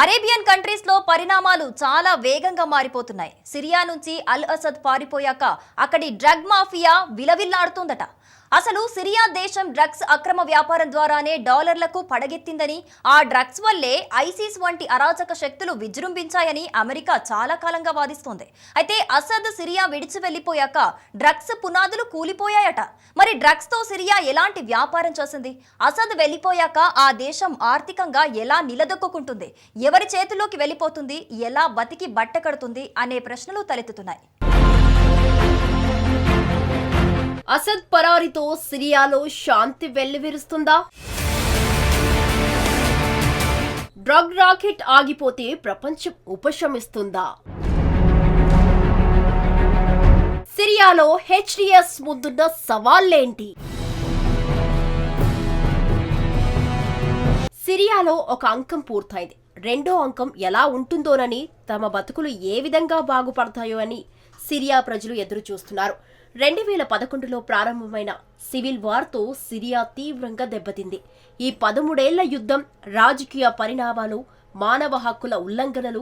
Arabian countries లో పరిణామాలు చాలా వేగంగా మారిపోతున్నాయి. సిరియా నుంచి అల్ అసద్ పారిపోయాక అక్కడి డ్రగ్ మాఫియా విలవిల్లాడుతోందట. అసలు సిరియా దేశం డ్రగ్స్ అక్రమ వ్యాపారం ద్వారానే డాలర్లకు పడగెత్తిందని, ఆ డ్రగ్స్ వల్లే ఐసిస్ వంటి అరాచక శక్తులు విజృంభించాయని అమెరికా చాలా కాలంగా వాదిస్తోంది. అయితే అసద్ సిరియా విడిచి వెళ్లిపోయాక డ్రగ్స్ పునాదులు కూలిపోయాయట. మరి డ్రగ్స్ తో సిరియా ఎలాంటి వ్యాపారం చేసింది? అసద్ వెళ్లిపోయాక ఆ దేశం ఆర్థికంగా ఎలా నిలదొక్కుంటుంది? ఎవరి చేతిలోకి వెళ్లిపోతుంది? ఎలా బతికి బట్ట కడుతుంది అనే ప్రశ్నలు తలెత్తుతున్నాయి. అసద్ పరారీతో సిరియాలో శాంతి వెల్లివిరుస్తుందా? డ్రగ్ రాకెట్ ఆగిపోతే ప్రపంచం ఉపశమిస్తుందా? సిరియాలో హెచ్డిఎస్ ముందున్న సవాళ్లేంటి? సిరియాలో ఒక అంకం పూర్తయింది. రెండో అంకం ఎలా ఉంటుందోనని, తమ బతుకులు ఏ విధంగా బాగుపడతాయో అని సిరియా ప్రజలు ఎదురు చూస్తున్నారు. 2011లో ప్రారంభమైన సివిల్ వార్తో సిరియా తీవ్రంగా దెబ్బతింది. ఈ 13 ఏళ్ల యుద్ధం, రాజకీయ పరిణామాలు, మానవ హక్కుల ఉల్లంఘనలు,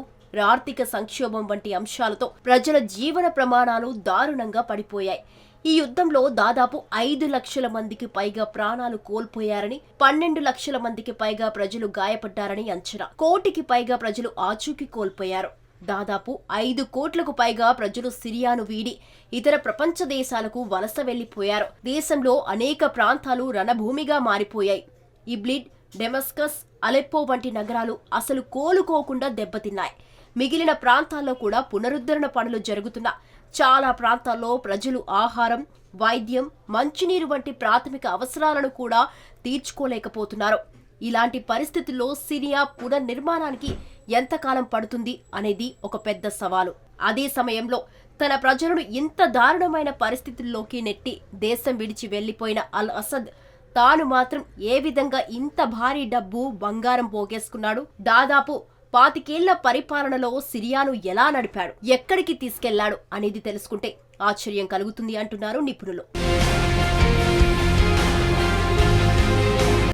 ఆర్థిక సంక్షోభం వంటి అంశాలతో ప్రజల జీవన ప్రమాణాలు దారుణంగా పడిపోయాయి. ఈ యుద్ధంలో దాదాపు 5 లక్షల మందికి పైగా ప్రాణాలు కోల్పోయారని, 12 లక్షల మందికి పైగా ప్రజలు గాయపడ్డారని అంచనా. 1 కోటికి పైగా ప్రజలు ఆచూకీ కోల్పోయారు. దాదాపు 5 కోట్లకు పైగా ప్రజలు సిరియాను వీడి ఇతర ప్రపంచ దేశాలకు వలస వెళ్లిపోయారు. దేశంలో అనేక ప్రాంతాలు రణభూమిగా మారిపోయాయి. ఇబ్లిడ్, డెమస్కస్, అలెప్పో వంటి నగరాలు అసలు కోలుకోకుండా దెబ్బతిన్నాయి. మిగిలిన ప్రాంతాల్లో కూడా పునరుద్ధరణ పనులు జరుగుతున్నా చాలా ప్రాంతాల్లో ప్రజలు ఆహారం, వైద్యం, మంచినీరు వంటి ప్రాథమిక అవసరాలను కూడా తీర్చుకోలేకపోతున్నారు. ఇలాంటి పరిస్థితుల్లో సిరియా పునర్నిర్మాణానికి ఎంతకాలం పడుతుంది అనేది ఒక పెద్ద సవాలు. అదే సమయంలో తన ప్రజలను ఇంత దారుణమైన పరిస్థితుల్లోకి నెట్టి దేశం విడిచి వెళ్లిపోయిన అల్ అసద్ తాను మాత్రం ఏ విధంగా ఇంత భారీ డబ్బు, బంగారం పోగేసుకున్నాడు? దాదాపు 25 ఏళ్ల పరిపాలనలో సిరియాను ఎలా నడిపాడు, ఎక్కడికి తీసుకెళ్లాడు అనేది తెలుసుకుంటే ఆశ్చర్యం కలుగుతుంది అంటున్నారు నిపుణులు.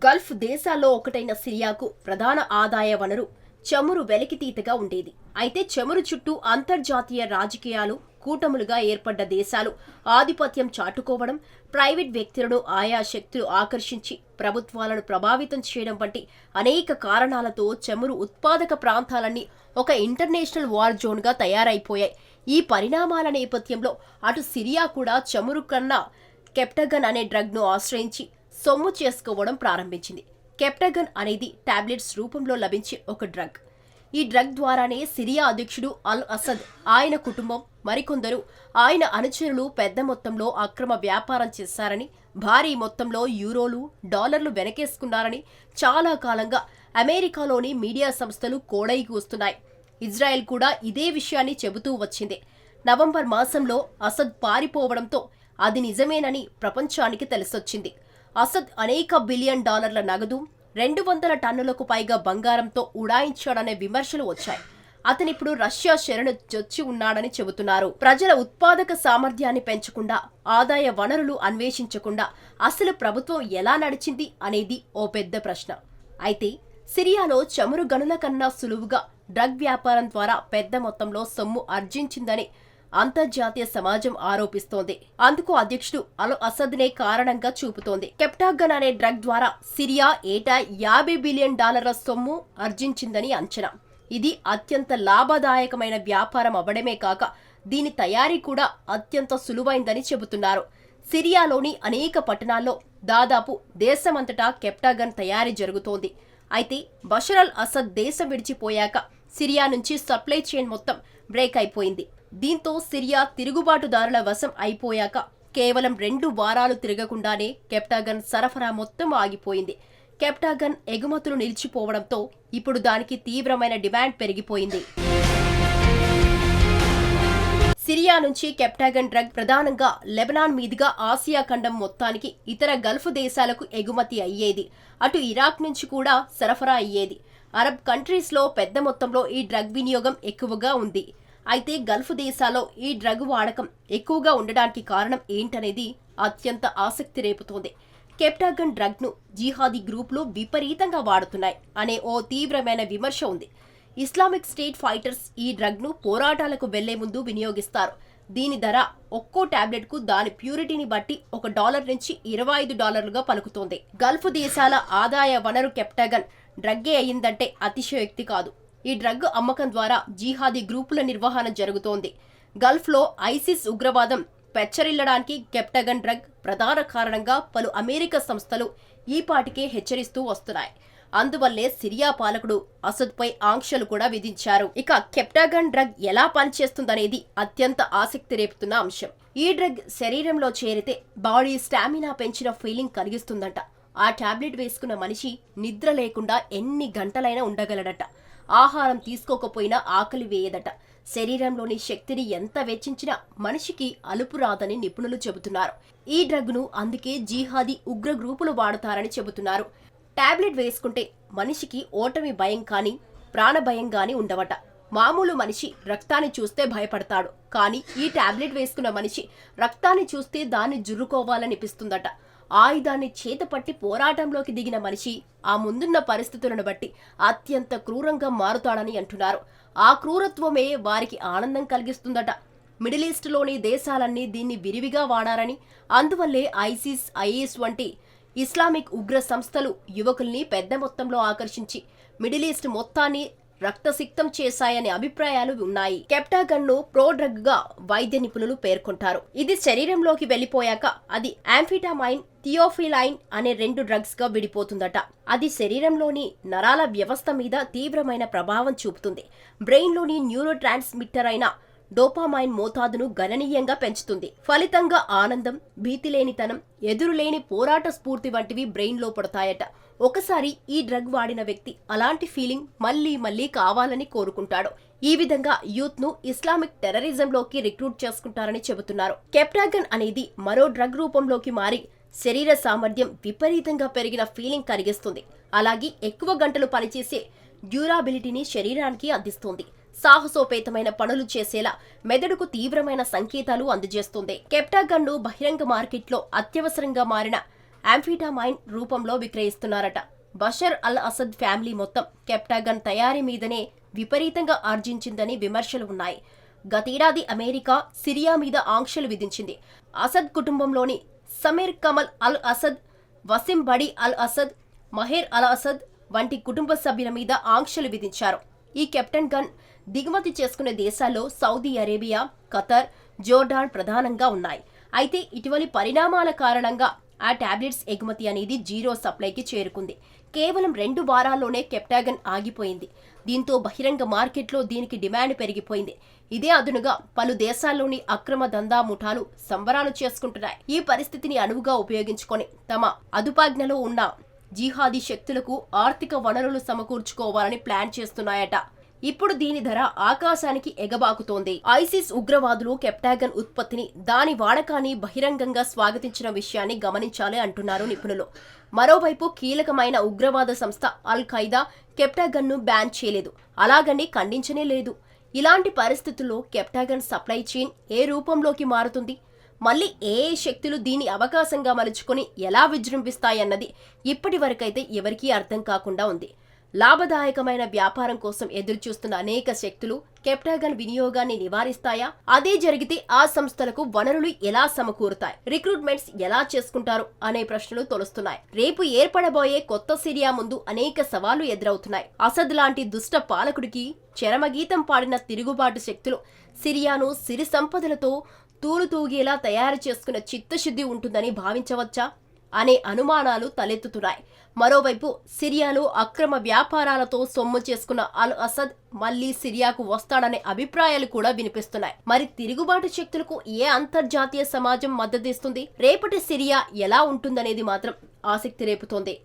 గల్ఫ్ దేశాల్లో ఒకటైన సిరియాకు ప్రధాన ఆదాయ వనరు చమురు వెలికితీతగా ఉండేది. అయితే చమురు చుట్టూ అంతర్జాతీయ రాజకీయాలు, కూటములుగా ఏర్పడ్డ దేశాలు ఆధిపత్యం చాటుకోవడం, ప్రైవేట్ వ్యక్తులను ఆయా శక్తులు ఆకర్షించి ప్రభుత్వాలను ప్రభావితం చేయడం వంటి అనేక కారణాలతో చమురు ఉత్పాదక ప్రాంతాలన్నీ ఒక ఇంటర్నేషనల్ వార్ జోన్గా తయారైపోయాయి. ఈ పరిణామాల నేపథ్యంలో అటు సిరియా కూడా చమురు కన్నా కెప్టగన్ అనే డ్రగ్ను ఆశ్రయించి సొమ్ము చేసుకోవడం ప్రారంభించింది. కెప్టగన్ అనేది టాబ్లెట్స్ రూపంలో లభించే ఒక డ్రగ్. ఈ డ్రగ్ ద్వారానే సిరియా అధ్యక్షుడు అల్ అసద్, ఆయన కుటుంబం, మరికొందరు ఆయన అనుచరులు పెద్ద మొత్తంలో అక్రమ వ్యాపారం చేశారని, భారీ మొత్తంలో యూరోలు, డాలర్లు వెనకేసుకున్నారని చాలా కాలంగా అమెరికాలోని మీడియా సంస్థలు కోడై కూస్తున్నాయి. ఇజ్రాయెల్ కూడా ఇదే విషయాన్ని చెబుతూ వచ్చింది. నవంబర్ మాసంలో అసద్ పారిపోవడంతో అది నిజమేనని ప్రపంచానికి తెలిసొచ్చింది. అసద్ అనేక బిలియన్ డాలర్ల నగదు, 200 టన్నులకు పైగా బంగారంతో ఉడాయించాడనే విమర్శలు వచ్చాయి. అతనిప్పుడు రష్యా శరణు జొచ్చి ఉన్నాడని చెబుతున్నారు. ప్రజల ఉత్పాదక సామర్థ్యాన్ని పెంచకుండా, ఆదాయ వనరులు అన్వేషించకుండా అసలు ప్రభుత్వం ఎలా నడిచింది అనేది ఓ పెద్ద ప్రశ్న. అయితే సిరియాలో చమురు గనుల కన్నా సులువుగా డ్రగ్ వ్యాపారం ద్వారా పెద్ద మొత్తంలో సొమ్ము ఆర్జించిందని అంతర్జాతీయ సమాజం ఆరోపిస్తోంది. అందుకు అధ్యక్షుడు అల్ అసద్నే కారణంగా చూపుతోంది. కెప్టాగన్ అనే డ్రగ్ ద్వారా సిరియా ఏటా 50 బిలియన్ డాలర్ల సొమ్ము ఆర్జించిందని అంచనా. ఇది అత్యంత లాభదాయకమైన వ్యాపారం అవ్వడమే కాక దీని తయారీ కూడా అత్యంత సులువైందని చెబుతున్నారు. సిరియాలోని అనేక పట్టణాల్లో దాదాపు దేశమంతటా కెప్టాగన్ తయారీ జరుగుతోంది. అయితే బషర్ అల్ అసద్ దేశం విడిచిపోయాక సిరియా నుంచి సప్లై చైన్ మొత్తం బ్రేక్ అయిపోయింది. దీంతో సిరియా తిరుగుబాటుదారుల వశం అయిపోయాక కేవలం 2 వారాలు తిరగకుండానే కెప్టాగన్ సరఫరా మొత్తం ఆగిపోయింది. కెప్టాగన్ ఎగుమతులు నిలిచిపోవడంతో ఇప్పుడు దానికి తీవ్రమైన డిమాండ్ పెరిగిపోయింది. సిరియా నుంచి కెప్టాగన్ డ్రగ్ ప్రధానంగా లెబనాన్ మీదుగా ఆసియా ఖండం మొత్తానికి, ఇతర గల్ఫ్ దేశాలకు ఎగుమతి అయ్యేది. అటు ఇరాక్ నుంచి కూడా సరఫరా అయ్యేది. అరబ్ కంట్రీస్లో పెద్ద మొత్తంలో ఈ డ్రగ్ వినియోగం ఎక్కువగా ఉంది. అయితే గల్ఫ్ దేశాల్లో ఈ డ్రగ్ వాడకం ఎక్కువగా ఉండడానికి కారణం ఏంటనేది అత్యంత ఆసక్తి రేపుతోంది. కెప్టాగన్ డ్రగ్ ను జిహాదీ గ్రూపులు విపరీతంగా వాడుతున్నాయి అనే ఓ తీవ్రమైన విమర్శ ఉంది. ఇస్లామిక్ స్టేట్ ఫైటర్స్ ఈ డ్రగ్ ను పోరాటాలకు వెళ్లే ముందు వినియోగిస్తారు. దీని ధర ఒక్కో టాబ్లెట్ కు దాని ప్యూరిటీని బట్టి $1 నుంచి $25గా పలుకుతోంది. గల్ఫ్ దేశాల ఆదాయ వనరు కెప్టాగన్ డ్రగ్గే అయిందంటే అతిశయోక్తి కాదు. ఈ డ్రగ్ అమ్మకం ద్వారా జిహాదీ గ్రూపుల నిర్వహణ జరుగుతోంది. గల్ఫ్లో ఐసిస్ ఉగ్రవాదం పెచ్చరిల్లడానికి కెప్టాగన్ డ్రగ్ ప్రధాన కారణంగా పలు అమెరికా సంస్థలు ఈపాటికే హెచ్చరిస్తూ వస్తున్నాయి. అందువల్లే సిరియా పాలకుడు అసద్పై ఆంక్షలు కూడా విధించారు. ఇక కెప్టాగన్ డ్రగ్ ఎలా పనిచేస్తుందనేది అత్యంత ఆసక్తి రేపుతున్న అంశం. ఈ డ్రగ్ శరీరంలో చేరితే బాడీ స్టామినా పెంచిన ఫీలింగ్ కలిగిస్తుందట. ఆ టాబ్లెట్ వేసుకున్న మనిషి నిద్ర లేకుండా ఎన్ని గంటలైనా ఉండగలడట. ఆహారం తీసుకోకపోయినా ఆకలి వేయదట. శరీరంలోని శక్తిని ఎంత వెచ్చించినా మనిషికి అలుపు రాదని నిపుణులు చెబుతున్నారు. ఈ డ్రగ్ ను అందుకే జిహాదీ ఉగ్ర గ్రూపులు వాడతారని చెబుతున్నారు. టాబ్లెట్ వేసుకుంటే మనిషికి ఓటమి భయం కానీ ప్రాణ భయం కానీ ఉండవట. మామూలు మనిషి రక్తాన్ని చూస్తే భయపడతాడు, కానీ ఈ టాబ్లెట్ వేసుకున్న మనిషి రక్తాన్ని చూస్తే దాన్ని జుర్రుకోవాలనిపిస్తుందట. ఆయుధాన్ని చేతపట్టి పోరాటంలోకి దిగిన మనిషి ఆ ముందున్న పరిస్థితులను బట్టి అత్యంత క్రూరంగా మారుతాడని అంటున్నారు. ఆ క్రూరత్వమే వారికి ఆనందం కలిగిస్తుందట. మిడిల్ ఈస్ట్లోని దేశాలన్నీ దీన్ని విరివిగా వాడారని, అందువల్లే ఐసిస్, ఐఎస్ వంటి ఇస్లామిక్ ఉగ్ర సంస్థలు యువకుల్ని పెద్ద మొత్తంలో ఆకర్షించి మిడిల్ ఈస్ట్ మొత్తాన్ని రక్తసిక్తం చేశాయనే అభిప్రాయాలు ఉన్నాయి. కెప్టాగన్ ను ప్రో డ్రగ్ గా వైద్య నిపుణులు పేర్కొంటారు. ఇది శరీరంలోకి వెళ్లిపోయాక అది యాంఫిటామైన్, థియోఫిలైన్ అనే 2 డ్రగ్స్ గా విడిపోతుందట. అది శరీరంలోని నరాల వ్యవస్థ మీద తీవ్రమైన ప్రభావం చూపుతుంది. బ్రెయిన్ లోని న్యూరో ట్రాన్స్మిటర్ అయిన డోపామైన్ మోతాదును గణనీయంగా పెంచుతుంది. ఫలితంగా ఆనందం, భీతిలేనితనం, ఎదురులేని పోరాట స్ఫూర్తి వంటివి బ్రెయిన్ లో పడతాయట. ఒకసారి ఈ డ్రగ్ వాడిన వ్యక్తి అలాంటి ఫీలింగ్ మళ్లీ మళ్లీ కావాలని కోరుకుంటాడు. ఈ విధంగా యూత్ ను ఇస్లామిక్ టెర్రరిజంలోకి రిక్రూట్ చేసుకుంటారని చెబుతున్నారు. కెప్టాగన్ అనేది మరో డ్రగ్ రూపంలోకి మారి శరీర సామర్థ్యం విపరీతంగా పెరిగిన ఫీలింగ్ కలిగిస్తుంది. అలాగే ఎక్కువ గంటలు పనిచేసే డ్యూరాబిలిటీని శరీరానికి అందిస్తుంది. సాహసోపేతమైన పనులు చేసేలా మెదడుకు తీవ్రమైన సంకేతాలు అందజేస్తుంది. కెప్టాగన్ ను బహిరంగ మార్కెట్లో అత్యవసరంగా మారిన యాంఫిటామైన్ రూపంలో విక్రయిస్తున్నారట. బషర్ అల్ అసద్ ఫ్యామిలీ మొత్తం కెప్టాగన్ తయారీ మీదనే విపరీతంగా ఆర్జించిందని విమర్శలు ఉన్నాయి. గతేడాది అమెరికా సిరియా మీద ఆంక్షలు విధించింది. అసద్ కుటుంబంలోని సమీర్ కమల్ అల్ అసద్, వసిం బడి అల్ అసద్, మహేర్ అల్ అసద్ వంటి కుటుంబ సభ్యుల మీద ఆంక్షలు విధించారు. ఈ కెప్టాగన్ దిగుమతి చేసుకునే దేశాల్లో సౌదీ అరేబియా, ఖతర్, జోర్డాన్ ప్రధానంగా ఉన్నాయి. అయితే ఇటీవలి పరిణామాల కారణంగా ఆ టాబ్లెట్స్ ఎగుమతి అనేది జీరో సప్లైకి చేరుకుంది. కేవలం 2 వారాల్లోనే కెప్టాగన్ ఆగిపోయింది. దీంతో బహిరంగ మార్కెట్లో దీనికి డిమాండ్ పెరిగిపోయింది. ఇదే అదునుగా పలు దేశాల్లోని అక్రమ దందా ముఠాలు సంబరాలు చేసుకుంటున్నాయి. ఈ పరిస్థితిని అనువుగా ఉపయోగించుకొని తమ అదుపాజ్ఞలో ఉన్న జిహాదీ శక్తులకు ఆర్థిక వనరులు సమకూర్చుకోవాలని ప్లాన్ చేస్తున్నాయట. ఇప్పుడు దీని ధర ఆకాశానికి ఎగబాకుతోంది. ఐసిస్ ఉగ్రవాదులు కెప్టాగన్ ఉత్పత్తిని, దాని వాడకాన్ని బహిరంగంగా స్వాగతించిన విషయాన్ని గమనించాలి అంటున్నారు నిపుణులు. మరోవైపు కీలకమైన ఉగ్రవాద సంస్థ అల్ ఖైదా కెప్టాగన్ ను బ్యాన్ చేయలేదు, అలాగని ఖండించనే లేదు. ఇలాంటి పరిస్థితుల్లో కెప్టాగన్ సప్లై చైన్ ఏ రూపంలోకి మారుతుంది? మళ్ళీ ఏ శక్తులు దీని అవకాశంగా మలుచుకొని ఎలా విజృంభిస్తాయన్నది ఇప్పటి వరకైతే ఎవరికీ అర్థం కాకుండా ఉంది. లాభదాయకమైన వ్యాపారం కోసం ఎదురుచూస్తున్న అనేక శక్తులు కెప్టాగన్ వినియోగాన్ని నివారిస్తాయా? అదే జరిగితే ఆ సంస్థలకు వనరులు ఎలా సమకూరుతాయి? రిక్రూట్మెంట్స్ ఎలా చేసుకుంటారు అనే ప్రశ్నలు తొలుస్తున్నాయి. రేపు ఏర్పడబోయే కొత్త సిరియా ముందు అనేక సవాళ్లు ఎదురవుతున్నాయి. అసద్ లాంటి దుష్ట పాలకుడికి చరమగీతం పాడిన తిరుగుబాటు శక్తులు సిరియాను సిరి సంపదలతో తూలుతూగేలా తయారు చేసుకున్న చిత్తశుద్ధి ఉంటుందని భావించవచ్చా అనే అనుమానాలు తలెత్తుతున్నాయి. మరోవైపు సిరియాలో అక్రమ వ్యాపారాలతో సొమ్ము చేసుకున్న అల్ అసద్ మళ్లీ సిరియాకు వస్తాడనే అభిప్రాయాలు కూడా వినిపిస్తున్నాయి. మరి తిరుగుబాటు శక్తులకు ఏ అంతర్జాతీయ సమాజం మద్దతిస్తుంది? రేపటి సిరియా ఎలా ఉంటుందనేది మాత్రం ఆసక్తి రేపుతోంది.